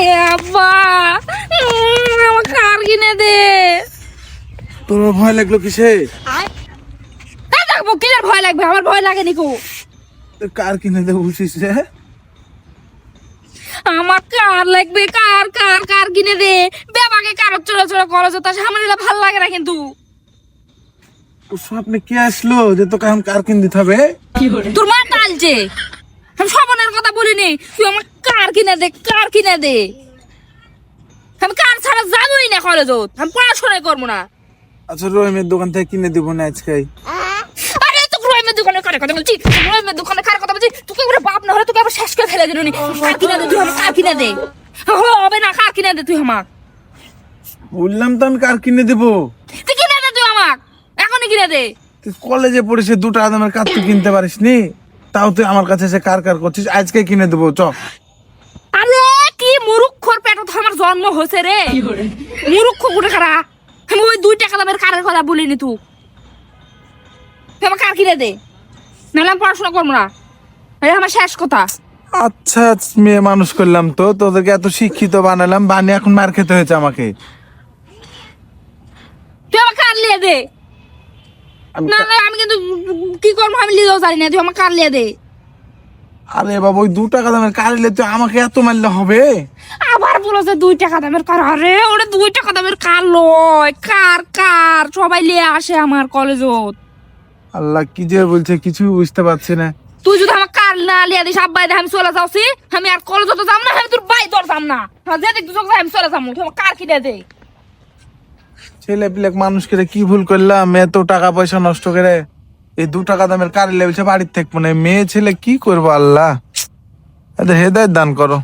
এ আব্বা আমার কার কিনে দে। তোর ভয় লাগলো কিসে? দেখবো কিনার ভয় লাগবে, আমার ভয় লাগে নিকো। তোর কার কিনে দে বলছিস রে? আমার কার লাগবে, কার কার কার কিনে দে। বেবাকে কারো চড়া চড়া করো তো সামনে ভাল লাগে না কিন্তু। তোর স্বপ্নে কে আসলো যে তোকে এখন কার কিনে দিতে হবে? তোর মা টালছে, আমি স্বপনের কথা বলিনি। তুই আমার কার কিনে দে, কার কিনে দে। আমি কার ছাড়া যাবোই না কলেজত, আমি পড়াশোনাই করবো না। আচ্ছা রহিমের দোকান থেকে কিনে দিব না আজকে। আরে তো রহিমের দোকানে কার কথা বলছি, রহিমের দোকানে কার কথা বলছি। তুই কি বাপ না হলে তোকে আবার শেষ করে ফেলে দিলনি। কার কিনে দে তুই, আমার কার কিনে দে। হবে না, কার কিনে দে তুই আমার। বললাম তো আমি কার কিনে দিব। তুই কিনে দে তুই আমার, এখনই কিনে দে। তুই কলেজে পড়েছে দুটো আদামের কার তুই কিনতে পারিস নি, তাও তুই আমার কাছে এসে কার কার করছিস। আজকে কিনে দেবো চ। আরে কি মুরুক্ষর পেটত আমার জন্ম হয়েছে রে, মুরুক্ষ গুটে খারা। আমি ওই 2 টাকা দামের কারের কথা বলিনি তুই। তুই আমার কার কিনে দে, নাহলে আমি পড়াশোনা করবো না। এটা আমার শেষ কথা। আচ্ছা মেয়ে মানুষ করলাম তো, তোদেরকে এত শিক্ষিত বানালাম, বানিয়ে এখন মার খেতে হয়েছে আমাকে। তুই আমার কার লিয়ে দে, নাহলে আমি কিন্তু কি করবো আমি লিয়েও জানি না। তুই আমার কার লিয়ে দে। আরে বাবা ওই 2 টাকা দামের কার নিলে তুই আমাকে এত মারলে হবে? আবার বলো যে 2 টাকা দামের কার। আরে ওটা 2 টাকা দামের কার লয়, কার কার সবাই লিয়ে আসে আমার কলেজত। আল্লাহ কি যে বলছে কিছু বুঝতে পারছি না। তুই যদি আমার কার না লিয়া দিস আব্বাই আমি চলে যাচ্ছি। আমি আর কলেজত যাম না, আমি তোর বাই তোর যাম না। যে দেখ তুই আমি চলে যাবো। তুই আমার কার কিনে দে। ছেলে পিলে মানুষকে কি ভুল করলাম, এত টাকা পয়সা নষ্ট করে এই 2 টাকা দামের কার লেবছে বাড়ির থেকে। মানে মেয়ে ছেলে কি করবো, আল্লাহ এদের হেদায়েত দান করো।